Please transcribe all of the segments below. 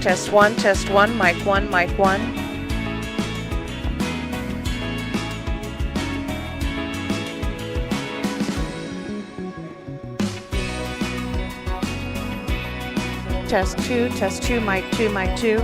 Test one, mic one, mic one. Test two, mic two, mic two.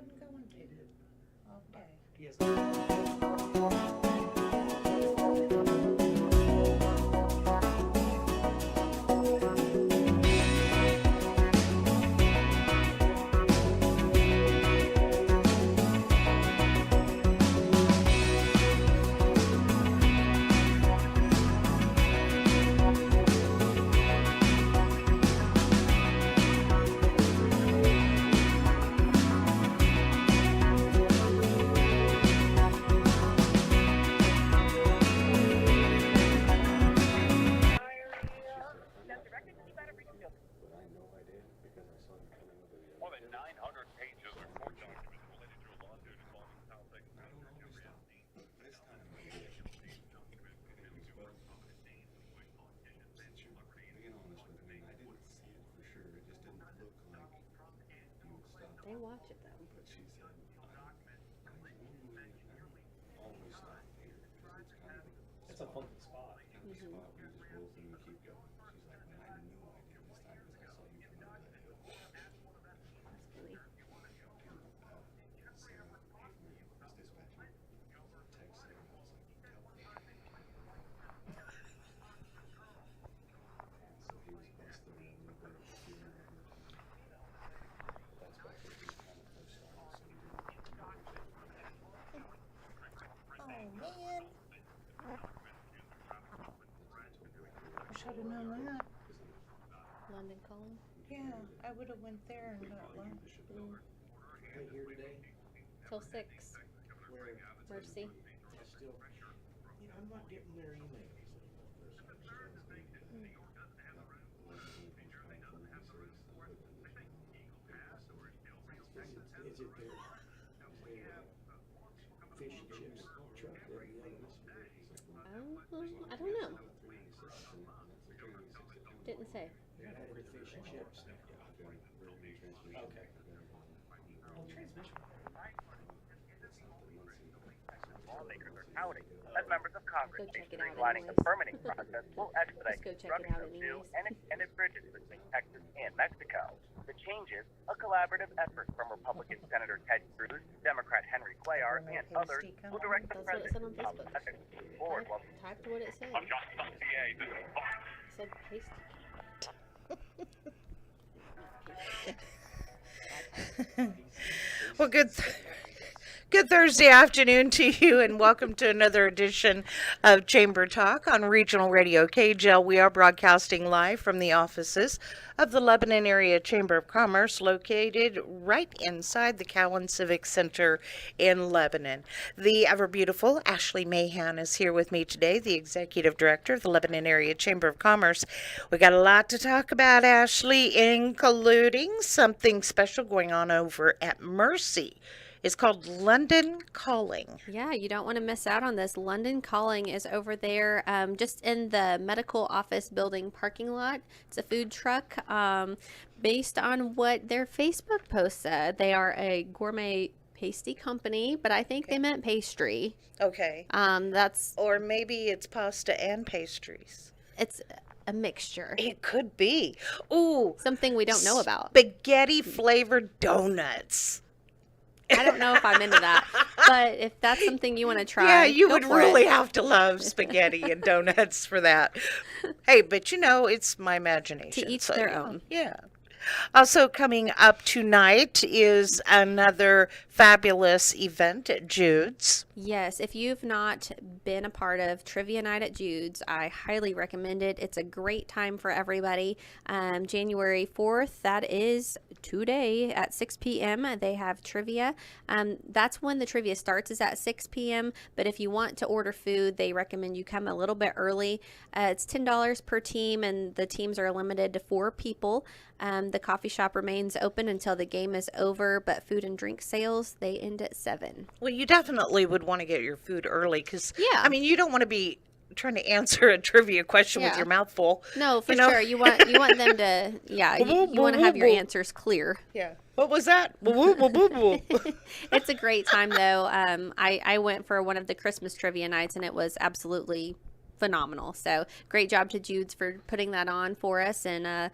wasn't going to? He did. Okay. He has. They watch it though. But she said, I normally always stop here because it's kind of It's a funky spot. spot where you just roll through and keep going. She's like, but I knew I did this time because I saw you come over that hill. That's funny. Sarah Haefner, his dispatcher, text Sarah. I was like, tell her. So he was busted in a little bit of funeral. That's back when he kind of first started, so he didn't. Oh, man. Wish I'd have known that. London calling. Yeah, I would have went there and got lunch. Right here today. Till 6. Where Mercy. I still, I'm not getting their emails. Is it their fish and chips truck that the I don't know. Didn't say. had the fish and chips? Okay. Oh, transmission. Lawmakers are touting as members of Congress Go say check it out streamlining the anyways. permitting process will expedite Just go check it out construction of new anyways. and extended bridges between Texas and Mexico. The changes, a collaborative effort from Republican Senator Ted Cruz, Democrat Henry Cuellar, and others, will direct the That's what it said president on of Facebook. ethics forward while Typed what it said. I'm John PA. This is Fox. It said pasty. Well, good Thursday afternoon to you, and welcome to another edition of Chamber Talk on Regional Radio KGL. We are broadcasting live from the offices of the Lebanon Area Chamber of Commerce, located right inside the Cowan Civic Center in Lebanon. The ever beautiful Ashley Mahan is here with me today, the Executive Director of the Lebanon Area Chamber of Commerce. We got a lot to talk about, Ashley, including something special going on over at Mercy. It's called London Calling. Yeah, you don't want to miss out on this. London Calling is over there just in the medical office building parking lot. It's a food truck based on what their Facebook post said. They are a gourmet pasty company, but I think they meant pastry. Okay. That's Or maybe it's pasta and pastries. it's a mixture. It could be. Ooh. Something we don't know about. Spaghetti flavored donuts. I don't know if I'm into that, but if that's something you want to try, Yeah, you go would for really it. have to love spaghetti and donuts for that. Hey, but it's my imagination. To each their own. Yeah. Also coming up tonight is another fabulous event at Jude's. Yes, if you've not been a part of Trivia Night at Jude's, I highly recommend it. It's a great time for everybody. January 4th, that is today at 6 p.m. They have trivia. That's when the trivia starts, is at 6 p.m. But if you want to order food, they recommend you come a little bit early. It's $10 per team, and the teams are limited to 4 people. The coffee shop remains open until the game is over, but food and drink sales, they end at 7. Well, you definitely would want to get your food early because, Yeah. you don't want to be trying to answer a trivia question with Yeah. your mouth full. No, for You know? sure. You want them to, yeah, you want to have your answers clear. Yeah. What was that? Woo, woo, woo, woo. It's a great time, though. I went for one of the Christmas trivia nights, and it was absolutely phenomenal. So great job to Jude's for putting that on for us, and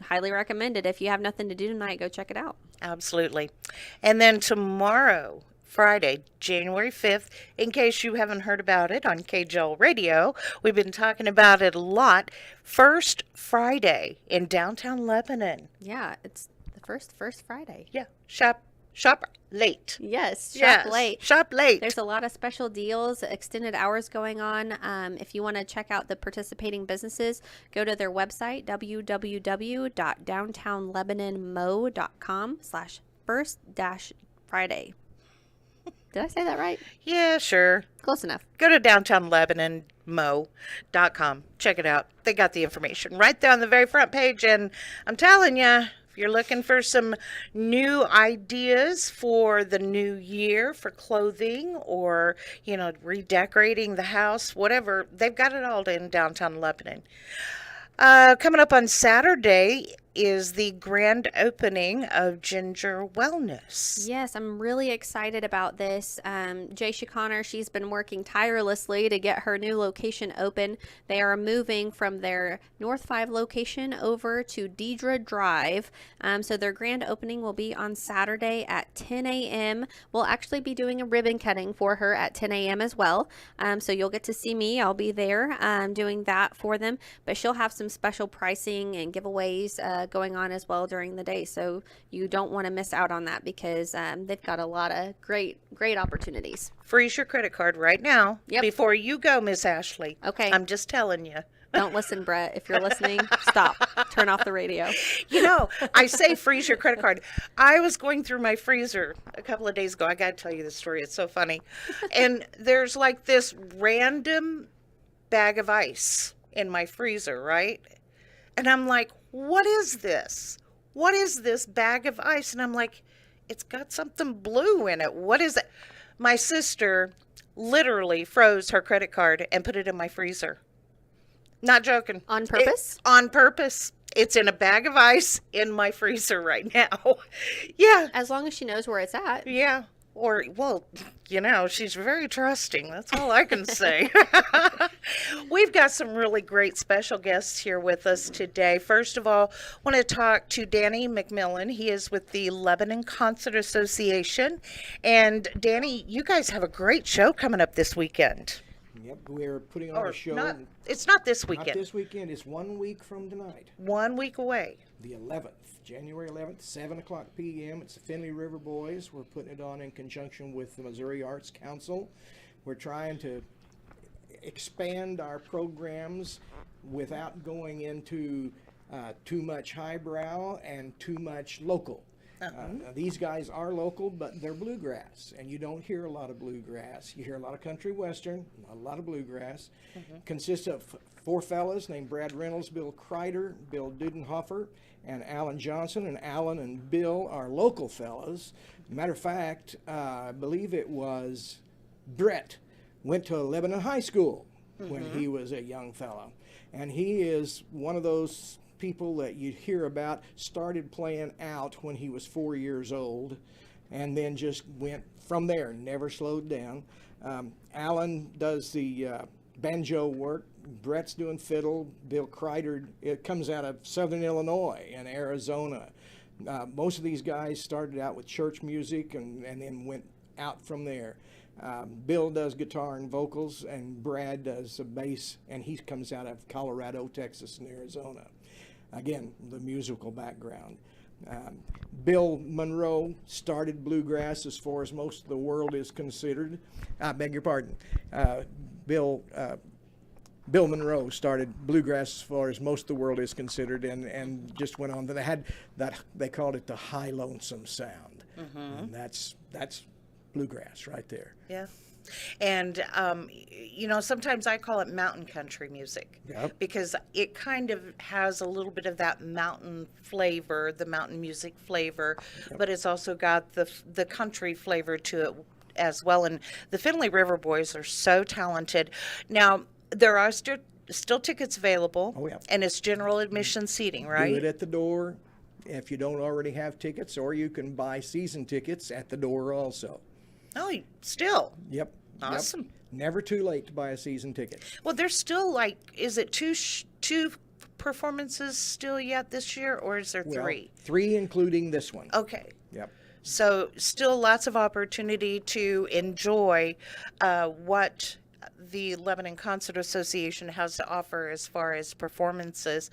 highly recommend it. If you have nothing to do tonight, go check it out. Absolutely. And then tomorrow, Friday, January 5th, in case you haven't heard about it on KJL Radio, we've been talking about it a lot. First Friday in downtown Lebanon. Yeah, it's the first Friday. Yeah, shop late. Yes, shop Yes, late. shop late. There's a lot of special deals, extended hours going on. If you want to check out the participating businesses, go to their website, www.downtownlebanonmo.com/first-friday. Did I say that right? Yeah, sure. Close enough. Go to downtownlebanonmo.com. Check it out. They got the information right there on the very front page. And I'm telling you, if you're looking for some new ideas for the new year for clothing or, redecorating the house, whatever, they've got it all in downtown Lebanon. Coming up on Saturday is the grand opening of Ginger Wellness. Yes, I'm really excited about this. Jay Connor, she's been working tirelessly to get her new location open. They are moving from their North 5 location over to Deidre Drive. So their grand opening will be on Saturday at 10 a.m. We'll actually be doing a ribbon cutting for her at 10 a.m. as well. So you'll get to see me. I'll be there doing that for them. But she'll have some special pricing and giveaways going on as well during the day, so you don't want to miss out on that because they've got a lot of great opportunities. Freeze your credit card right now. Yep. Before you go, Miss Ashley. Okay. I'm just telling you. Don't listen, Brett. If you're listening, stop. Turn off the radio. I say freeze your credit card. I was going through my freezer a couple of days ago. I got to tell you this story. It's so funny. And there's like this random bag of ice in my freezer, right? And I'm like, what is this? What is this bag of ice? And I'm like, it's got something blue in it. What is it? My sister literally froze her credit card and put it in my freezer. Not joking. On purpose? On purpose. It's in a bag of ice in my freezer right now. Yeah. As long as she knows where it's at. Yeah. Or, well, she's very trusting. That's all I can say. We've got some really great special guests here with us today. First of all, I want to talk to Danny McMillan. He is with the Lebanon Concert Association. And, Danny, you guys have a great show coming up this weekend. Yep, we're putting on a show. It's not this weekend. Not this weekend. It's 1 week from tonight. 1 week away. The 11th, January 11th, 7 o'clock p.m. It's the Finley River Boys. We're putting it on in conjunction with the Missouri Arts Council. We're trying to expand our programs without going into too much highbrow and too much local. These guys are local, but they're bluegrass, and you don't hear a lot of bluegrass. You hear a lot of country western, a lot of bluegrass. Consists of 4 fellas named Brad Reynolds, Bill Kreider, Bill Dudenhofer, and Alan Johnson. And Alan and Bill are local fellas. Matter of fact, I believe it was Brett went to Lebanon High School when he was a young fellow, and he is one of those people that you hear about, started playing out when he was 4 years old and then just went from there, never slowed down. Alan does the banjo work. Brett's doing fiddle. Bill Kreider, it comes out of Southern Illinois and Arizona. Most of these guys started out with church music and then went out from there. Bill does guitar and vocals, and Brad does bass, and he comes out of Colorado, Texas, and Arizona. Again, the musical background. Bill Monroe started bluegrass as far as most of the world is considered. I beg your pardon. Bill Monroe started bluegrass as far as most of the world is considered, and just went on. They had that, they called it the high lonesome sound, and that's bluegrass right there. Yeah. And, sometimes I call it mountain country music. Yep. Because it kind of has a little bit of that mountain flavor, the mountain music flavor, but it's also got the country flavor to it as well. And the Finley River Boys are so talented. Now, there are still tickets available. Oh, yeah. And it's general admission seating, right? Do it at the door if you don't already have tickets, or you can buy season tickets at the door also. Oh, still. Yep. Awesome. Never too late to buy a season ticket. Well, there's still like, is it two performances still yet this year, or is there Well, three? 3 including this one. Okay. Yep. So still lots of opportunity to enjoy what the Lebanon Concert Association has to offer as far as performances.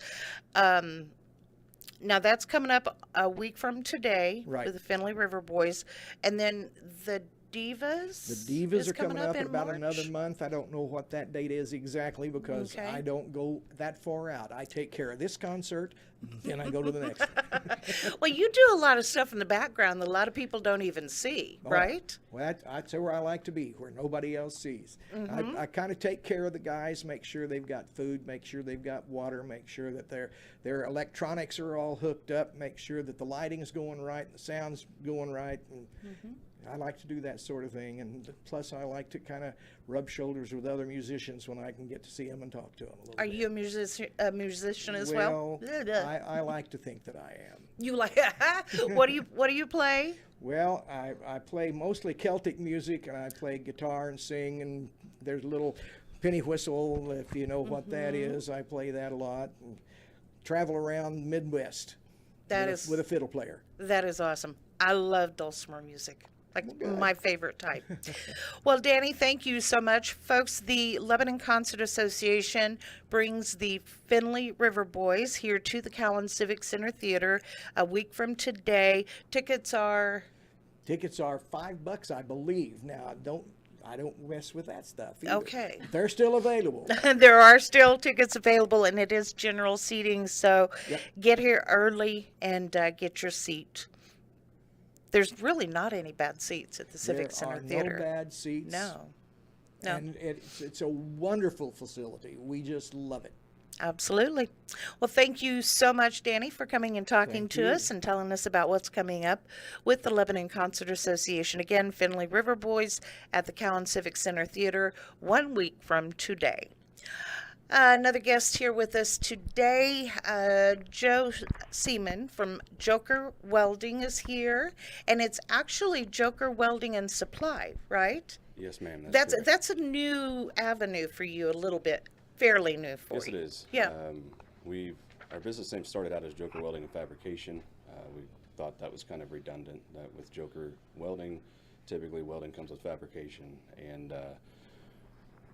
Now that's coming up a week from today Right. with the Finley River Boys, and then the Divas. The Divas is are coming up in in about March? another month. I don't know what that date is exactly because Okay. I don't go that far out. I take care of this concert, then I go to the next one. Well, you do a lot of stuff in the background that a lot of people don't even see, Oh, right? Well, that's where I like to be, where nobody else sees. Mm-hmm. I kind of take care of the guys, make sure they've got food, make sure they've got water, make sure that their electronics are all hooked up, make sure that the lighting's going right, the sound's going right. And Mm-hmm. I like to do that sort of thing. And plus, I like to kind of rub shoulders with other musicians when I can get to see them and talk to them a little Are bit. you a musician as well? I like to think that I am. You like what do you play? Well, I play mostly Celtic music, and I play guitar and sing, and there's a little penny whistle, if you know what that is. I play that a lot, and travel around Midwest with a fiddle player. That is awesome. I love dulcimer music. Like Good. my favorite type. Well, Danny, thank you so much. Folks, the Lebanon Concert Association brings the Finley River Boys here to the Cowan Civic Center Theater a week from today. Tickets are $5, I believe. Now, I don't mess with that stuff either. Okay. They're still available. there are still tickets available, and it is general seating, so Yep. get here early and get your seat. There's really not any bad seats at the Civic Center There are Theater. no bad seats. No. And it's a wonderful facility. We just love it. Absolutely. Well, thank you so much, Danny, for coming and talking Thank to you. us and telling us about what's coming up with the Lebanon Concert Association. Again, Finley River Boys at the Cowan Civic Center Theater 1 week from today. Another guest here with us today, Joe Seaman from Joker Welding is here, and it's actually Joker Welding and Supply, right? Yes, ma'am. That's a new avenue for you, a little bit, fairly new for Yes, you. it is. Yeah. Our business name started out as Joker Welding and Fabrication. We thought that was kind of redundant. That with Joker Welding, typically welding comes with fabrication, and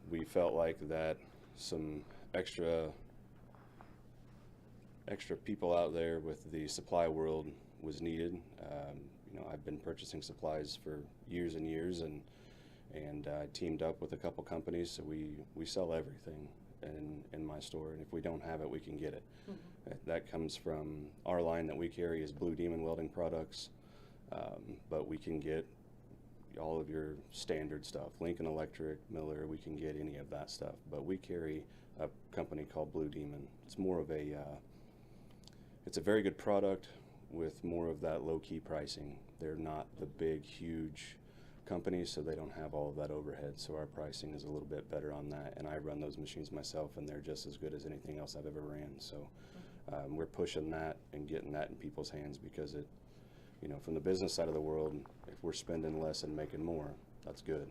we felt like that some extra people out there with the supply world was needed. I've been purchasing supplies for years and years, and I teamed up with a couple companies, so we sell everything in my store, and if we don't have it, we can get it. That comes from our line that we carry is Blue Demon Welding products, but we can get all of your standard stuff, Lincoln Electric, Miller, we can get any of that stuff, but we carry a company called Blue Demon. It's more of it's a very good product with more of that low-key pricing. They're not the big, huge companies, so they don't have all of that overhead, so our pricing is a little bit better on that, and I run those machines myself, and they're just as good as anything else I've ever ran, so we're pushing that and getting that in people's hands because it, from the business side of the world, if we're spending less and making more, that's good.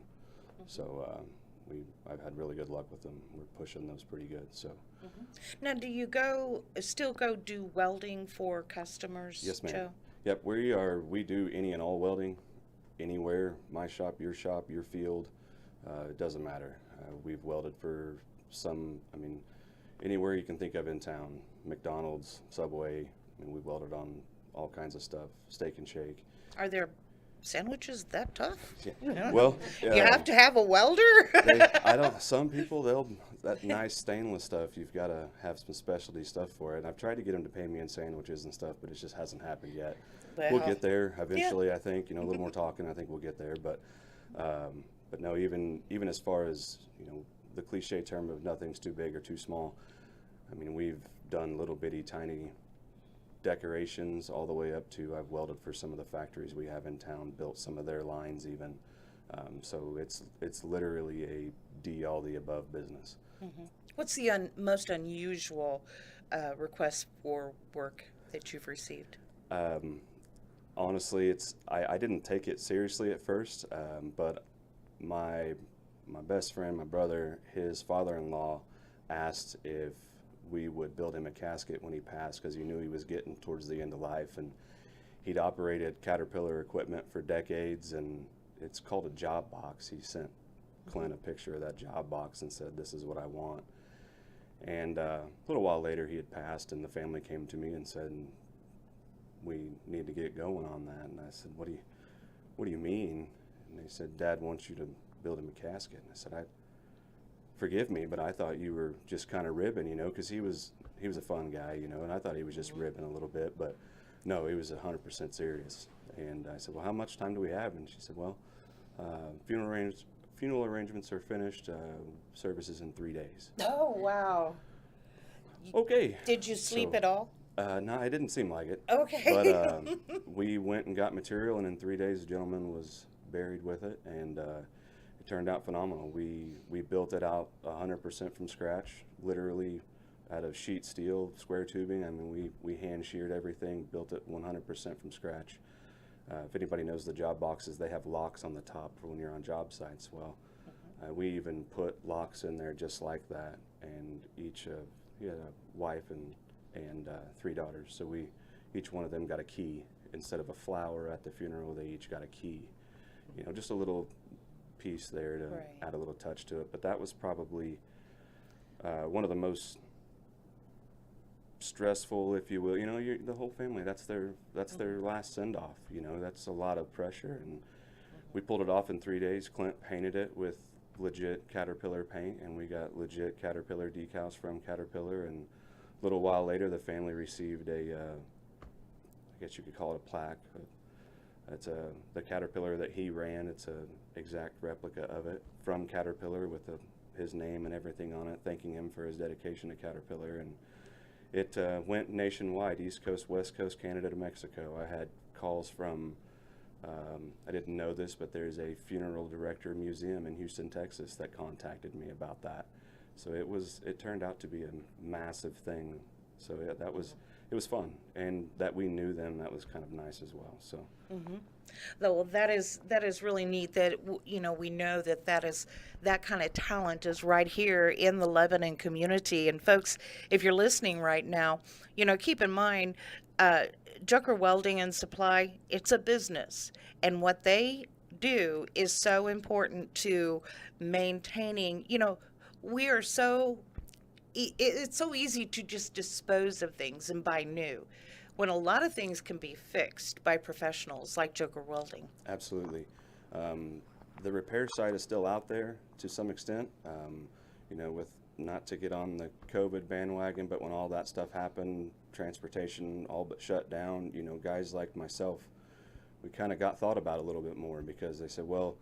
So I've had really good luck with them. We're pushing those pretty good. So. Now, do you still go do welding for customers, Yes, ma'am. Joe? Yep, we do any and all welding, anywhere, my shop, your field, it doesn't matter. We've welded for anywhere you can think of in town, McDonald's, Subway, we've welded on all kinds of stuff, Steak and Shake. Are there sandwiches that tough? Yeah. Well, You have to have a welder? some people, that nice stainless stuff, you've got to have some specialty stuff for it. And I've tried to get them to pay me in sandwiches and stuff, but it just hasn't happened yet. We'll get there eventually, I think, a little more talking, I think we'll get there. But no, even as far as, the cliche term of nothing's too big or too small, we've done little bitty tiny decorations all the way up to I've welded for some of the factories we have in town, built some of their lines even. So it's literally a D all the above business. What's the most unusual request for work that you've received? Honestly, I didn't take it seriously at first, but my best friend, my brother, his father-in-law asked if we would build him a casket when he passed, because he knew he was getting towards the end of life. And he'd operated Caterpillar equipment for decades, and it's called a job box. He sent Clint a picture of that job box and said, "This is what I want." And a little while later, he had passed, and the family came to me and said, "We need to get going on that." And I said, what do you mean?" And they said, "Dad wants you to build him a casket." And I said, "Forgive me, but I thought you were just kind of ribbing, you know," because he was a fun guy, you know, and I thought he was just ribbing a little bit, but no, he was 100% serious. And I said, "Well, how much time do we have?" And she said, "Well, funeral arrangements are finished, services in 3 days." Oh, wow. Okay. Did you sleep So, at all? No, it didn't seem like it. Okay. But we went and got material, and in 3 days, the gentleman was buried with it, and it turned out phenomenal. We built it out 100% from scratch, literally out of sheet steel, square tubing. I mean, we hand sheared everything, built it 100% from scratch. If anybody knows the job boxes, they have locks on the top for when you're on job sites. Well, we even put locks in there just like that, and he had a wife and 3 daughters, so each one of them got a key. Instead of a flower at the funeral, they each got a key. You know, just a little piece there to Right. add a little touch to it. But that was probably one of the most stressful, if you will. You know, the whole family, that's their last send-off. You know, that's a lot of pressure, and we pulled it off in 3 days. Clint painted it with legit Caterpillar paint, and we got legit Caterpillar decals from Caterpillar. And a little while later, the family received I guess you could call it a plaque. It's the Caterpillar that he ran. It's a exact replica of it from Caterpillar with his name and everything on it, thanking him for his dedication to Caterpillar. And it went nationwide, East Coast, West Coast, Canada to Mexico. I had calls from, I didn't know this, but there's a funeral director museum in Houston, Texas that contacted me about that. So it turned out to be a massive thing. So yeah, it was fun, and that we knew them, that was kind of nice as well. So Though that is really neat that we know that kind of talent is right here in the Lebanon community. And folks, if you're listening right now, keep in mind, Joker Welding and Supply, it's a business, and what they do is so important to maintaining. We are it's so easy to just dispose of things and buy new, when a lot of things can be fixed by professionals like Joker Welding. absolutely. The repair side is still out there to some extent, with not to get on the COVID bandwagon, but when all that stuff happened, transportation all but shut down, guys like myself, we kind of got thought about a little bit more, because they said, well,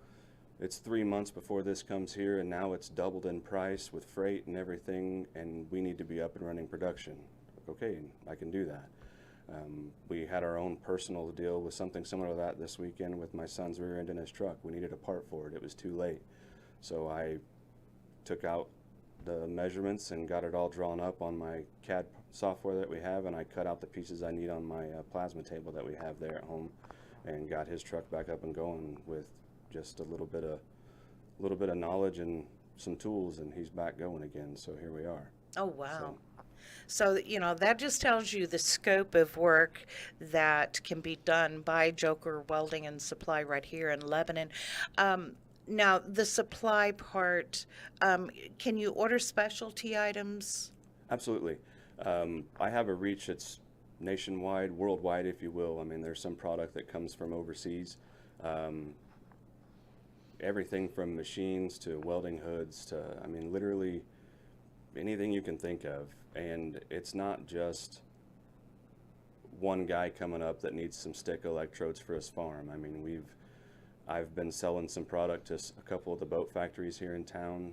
it's 3 months before this comes here, and now it's doubled in price with freight and everything, and we need to be up and running production. Okay, I can do that. We had our own personal deal with something similar to that this weekend with my son's rear end in his truck. We needed a part for it. It was too late. So I took out the measurements and got it all drawn up on my CAD software that we have, and I cut out the pieces I need on my plasma table that we have there at home, and got his truck back up and going with just a little bit of knowledge and some tools, and he's back going again. So here we are. Oh, wow. So, that just tells you the scope of work that can be done by Joker Welding and Supply right here in Lebanon. Now, the supply part, can you order specialty items? Absolutely. I have a reach that's nationwide, worldwide, if you will. I mean, there's some product that comes from overseas. Everything from machines to welding hoods to, literally anything you can think of. And it's not just one guy coming up that needs some stick electrodes for his farm. I've been selling some product to a couple of the boat factories here in town.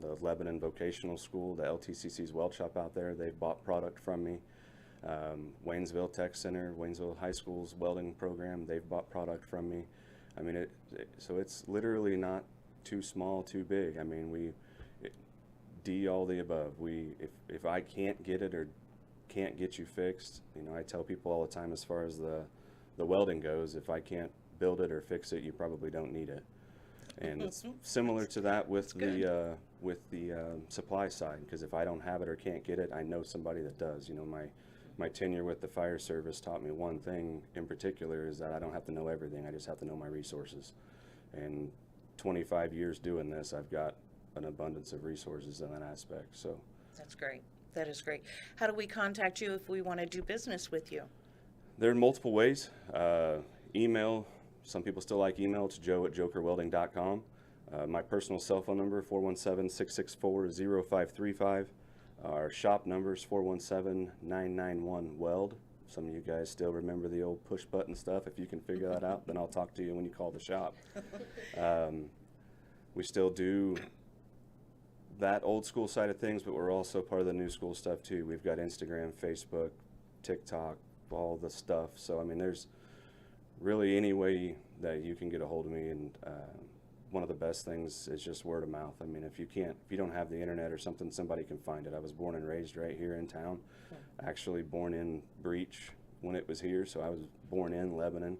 The Lebanon Vocational School, the LTCC's weld shop out there, they've bought product from me. Waynesville Tech Center, Waynesville High School's welding program, they've bought product from me. So it's literally not too small, too big. D all the above. If I can't get it or can't get you fixed, I tell people all the time, as far as the welding goes, if I can't build it or fix it, you probably don't need it. And it's similar to that with the supply side, because if I don't have it or can't get it, I know somebody that does. You know, my tenure with the fire service taught me one thing in particular, is that I don't have to know everything. I just have to know my resources. And 25 years doing this, I've got an abundance of resources in that aspect. So That's great. That is great. How do we contact you if we want to do business with you? there are multiple ways. Email. Some people still like email. It's joe@jokerwelding.com. My personal cell phone number, 417-664-0535. Our shop number is 417-991-WELD. Some of you guys still remember the old push button stuff. If you can figure that out, then I'll talk to you when you call the shop. We still do that old school side of things, but we're also part of the new school stuff too. We've got Instagram, Facebook, TikTok, all the stuff. So I mean, there's really any way that you can get a hold of me, and one of the best things is just word of mouth. I mean, if you don't have the internet or something, somebody can find it. I was born and raised right here in town, actually born in Breach when it was here, so I was born in Lebanon.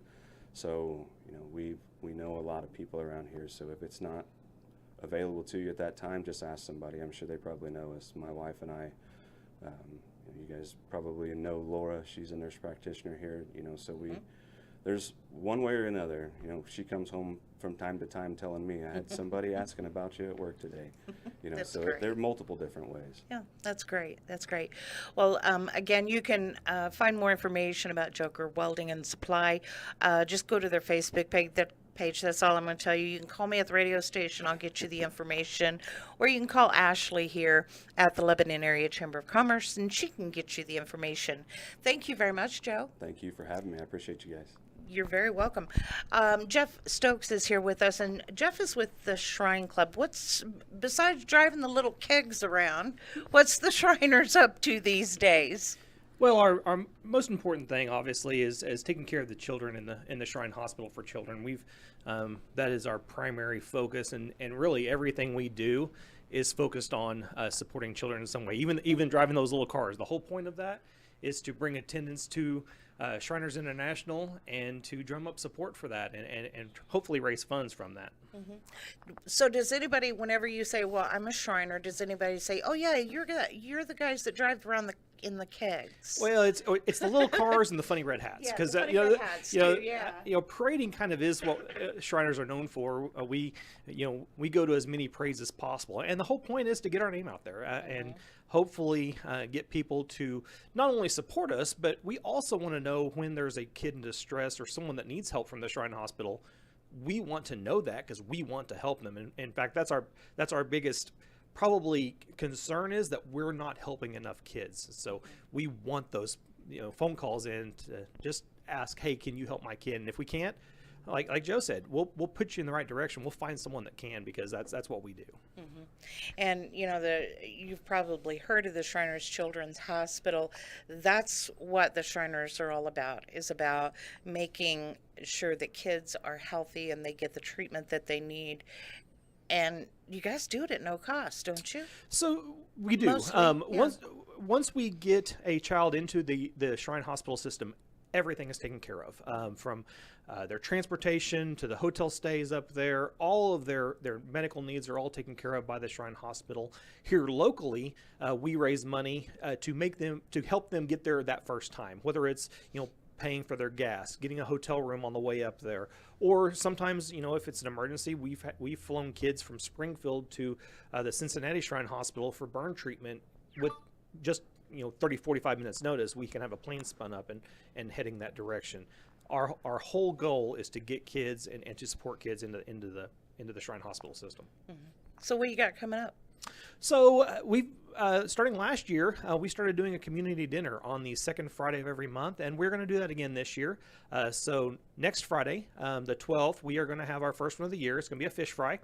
So you know, we know a lot of people around here. So if it's not available to you at that time, just ask somebody. I'm sure they probably know us. My wife and I, you guys probably know Laura. She's a nurse practitioner here. You know, so there's one way or another. You know, she comes home from time to time telling me, I had somebody asking about you at work today. You know, That's so great. there are multiple different ways. Yeah, that's great. That's great. Well, again, you can find more information about Joker Welding and Supply. Just go to their Facebook page. That's all I'm going to tell you. You can call me at the radio station. I'll get you the information. Or you can call Ashley here at the Lebanon Area Chamber of Commerce, and she can get you the information. Thank you very much, Joe. Thank you for having me. I appreciate you guys. You're very welcome. Jeff Stokes is here with us, and Jeff is with the Shrine Club. Besides driving the little kegs around, what's the Shriners up to these days? Well, our most important thing, obviously, is taking care of the children in the Shrine Hospital for Children. That is our primary focus, and really everything we do is focused on supporting children in some way. Even driving those little cars. The whole point of that is to bring attendance to Shriners International and to drum up support for that, and hopefully raise funds from that. So does anybody, whenever you say, well, I'm a Shriner, does anybody say, oh yeah, you're the guys that drive around in the kegs? Well, it's the little cars and the funny red hats, Yeah, because the funny red hats too, yeah. Parading kind of is what Shriners are known for. We go to as many parades as possible, and the whole point is to get our name out there and hopefully get people to not only support us, but we also want to know when there's a kid in distress or someone that needs help from the Shrine Hospital. We want to know that because we want to help them. And in fact, that's our biggest probably concern, is that we're not helping enough kids. So we want those phone calls in to just ask, hey, can you help my kid? And if we can't, like Joe said, we'll put you in the right direction. We'll find someone that can, because that's what we do. And you've probably heard of the Shriners Children's Hospital. That's what the Shriners are all about, is about making sure that kids are healthy and they get the treatment that they need. And you guys do it at no cost, don't you? So we do. Mostly, yeah. Once we get a child into the Shrine Hospital system, everything is taken care of, from their transportation to the hotel stays up there. All of their medical needs are all taken care of by the Shrine Hospital. Here locally, we raise money to help them get there that first time, whether it's paying for their gas, getting a hotel room on the way up there, or sometimes if it's an emergency, we've flown kids from Springfield to the Cincinnati Shrine Hospital for burn treatment with just 30, 45 minutes notice. We can have a plane spun up and heading that direction. Our whole goal is to get kids and to support kids into the Shrine Hospital system. So what you got coming up? So we've starting last year, we started doing a community dinner on the second Friday of every month, and we're going to do that again this year. So next Friday, the 12th, we are going to have our first one of the year. It's going to be a fish fry,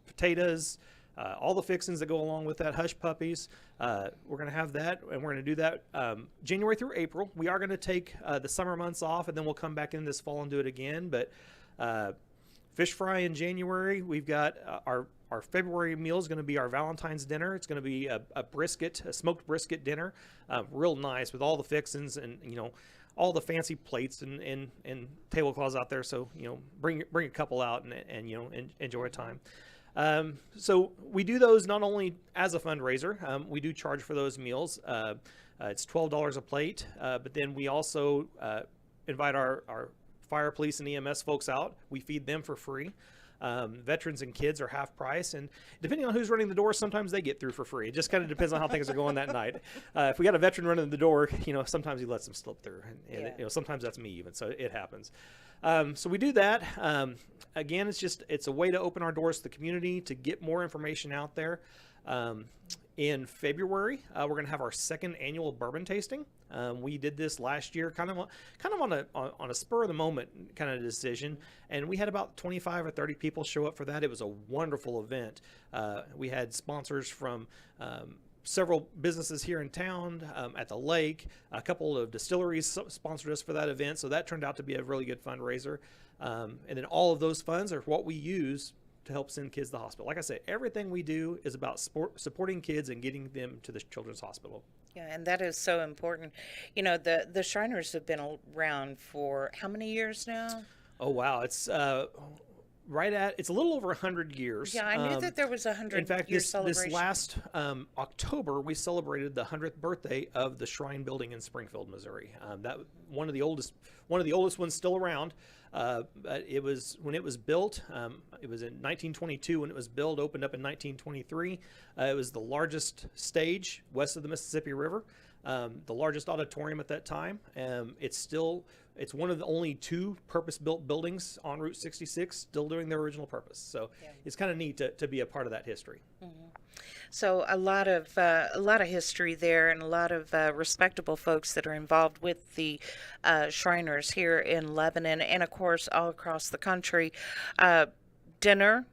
potatoes, all the fixings that go along with that, hush puppies. We're going to have that, and we're going to do that January through April. We are going to take the summer months off, and then we'll come back in this fall and do it again. But fish fry in January. We've got our February meal is going to be our Valentine's dinner. It's going to be a smoked brisket dinner, real nice with all the fixings. And all the fancy plates and tablecloths out there. So bring a couple out and enjoy a time. So we do those not only as a fundraiser. We do charge for those meals. It's $12 a plate, but then we also invite our fire, police, and EMS folks out. We feed them for free. Veterans and kids are half price, and depending on who's running the door, sometimes they get through for free. It just kind of depends on how things are going that night. If we got a veteran running the door, sometimes he lets them slip through, and sometimes that's me even, so it happens. So we do that. Again, it's a way to open our doors to the community, to get more information out there. In February, we're going to have our second annual bourbon tasting. We did this last year, kind of on a spur of the moment kind of decision, and we had about 25 or 30 people show up for that. It was a wonderful event. We had sponsors from several businesses here in town, at the lake. A couple of distilleries sponsored us for that event, so that turned out to be a really good fundraiser. And then all of those funds are what we use to help send kids to the hospital. Like I said, everything we do is about supporting kids and getting them to the Children's Hospital. Yeah, and that is so important. The Shriners have been around for how many years now? Oh wow, it's it's a little over 100 years. Yeah, I knew that there was 100 In fact, year this celebration. last October, we celebrated the 100th birthday of the Shrine Building in Springfield, Missouri. That one of the oldest ones still around. But it was when it was built. It was in 1922 when it was built. Opened up in 1923. It was the largest stage west of the Mississippi River. The largest auditorium at that time. It's one of the only two purpose-built buildings on Route 66 still doing their original purpose. So it's kind of neat to be a part of that history. Mm-hmm. So a lot of history there, and a lot of respectable folks that are involved with the Shriners here in Lebanon, and of course all across the country. Dinner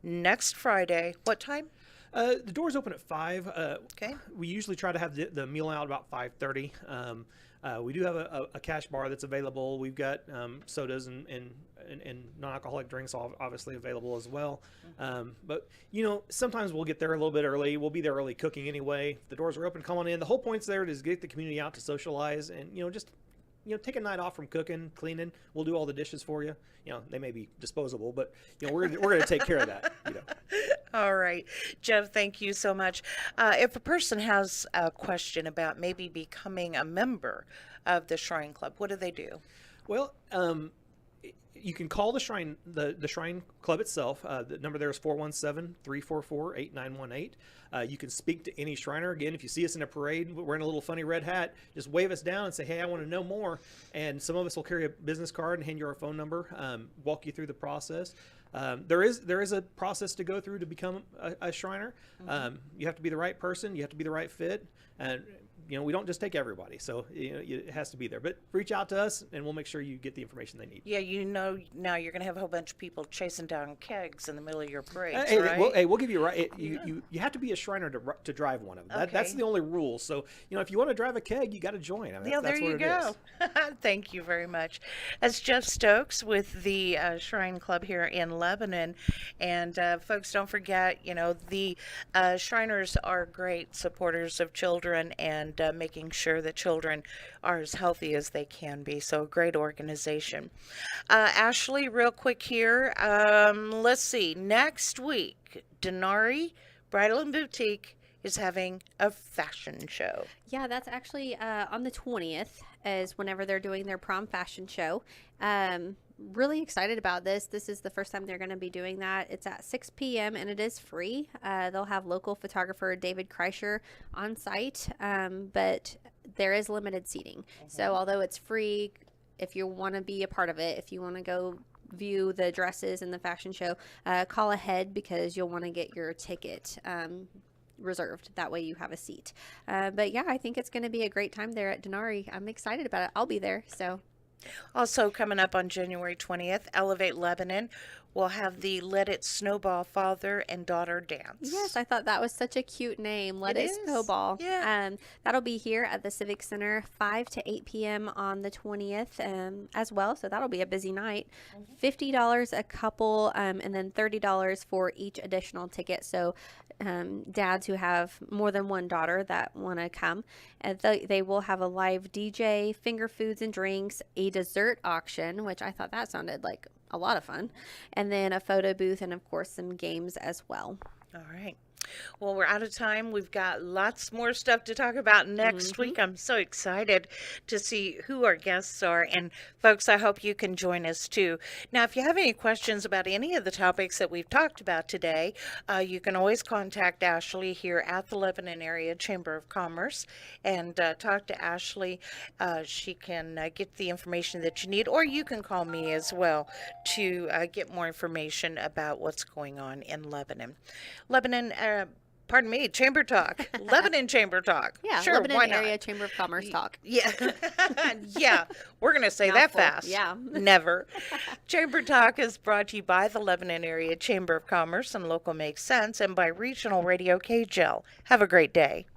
next Friday. What time? The doors open at 5. Okay. We usually try to have the meal out about 5:30. We do have a cash bar that's available. We've got sodas and non-alcoholic drinks obviously available as well. But sometimes we'll get there a little bit early. We'll be there early cooking anyway. The doors are open. Come on in. The whole point's there is get the community out to socialize and just take a night off from cooking, cleaning. We'll do all the dishes for you. They may be disposable, but we're going to take care of that. All right, Jeff, thank you so much. If a person has a question about maybe becoming a member of the Shrine Club, what do they do? Well, you can call the Shrine Club itself. The number there is 417-344-8918. You can speak to any Shriner. Again, if you see us in a parade wearing a little funny red hat, just wave us down and say, hey, I want to know more. And some of us will carry a business card and hand you our phone number, walk you through the process. There is a process to go through to become a Shriner. Mm-hmm. You have to be the right person. You have to be the right fit. And we don't just take everybody, so it has to be there. But reach out to us, and we'll make sure you get the information they need. Yeah, now you're going to have a whole bunch of people chasing down kegs in the middle of your parade, right? We'll give you right. You have to be a Shriner to drive one of them. Okay. That's the only rule. So if you want to drive a keg, you got to join. There that's you what go. Thank you very much. That's Jeff Stokes with the Shrine Club here in Lebanon, and folks, don't forget, the Shriners are great supporters of children and making sure that children are as healthy as they can be. So a great organization. Ashley, real quick here. Let's see. Next week, Denari Bridal and Boutique is having a fashion show. Yeah, that's actually on the 20th is whenever they're doing their prom fashion show. Really excited about this. This is the first time they're going to be doing that. It's at 6 p.m. and it is free. They'll have local photographer David Kreischer on site, but there is limited seating. So although it's free, if you want to be a part of it, if you want to go view the dresses and the fashion show, call ahead because you'll want to get your ticket reserved. That way you have a seat. But yeah, I think it's going to be a great time there at Denari. I'm excited about it. I'll be there. So Also coming up on January 20th, Elevate Lebanon will have the Let It Snowball father and daughter dance. Yes, I thought that was such a cute name. Let It it is. snowball. Yeah. That'll be here at the Civic Center 5 to 8 p.m. on the 20th as well. So that'll be a busy night. $50 a couple, and then $30 for each additional ticket. So dads who have more than one daughter that want to come, and they will have a live DJ, finger foods and drinks, a dessert auction, which I thought that sounded like a lot of fun, and then a photo booth, and of course some games as well. All right. Well, we're out of time. We've got lots more stuff to talk about next week. I'm so excited to see who our guests are. And folks, I hope you can join us too. Now, if you have any questions about any of the topics that we've talked about today, you can always contact Ashley here at the Lebanon Area Chamber of Commerce and talk to Ashley. She can get the information that you need, or you can call me as well to get more information about what's going on in Lebanon. Pardon me, Chamber Talk. Lebanon Chamber Talk. Yeah, sure, Lebanon why not? Area Chamber of Commerce talk. Yeah. Yeah, we're going to say that Mouthful. fast. Yeah. Never. Chamber Talk is brought to you by the Lebanon Area Chamber of Commerce and Local Makes Sense, and by Regional Radio KGL. Have a great day.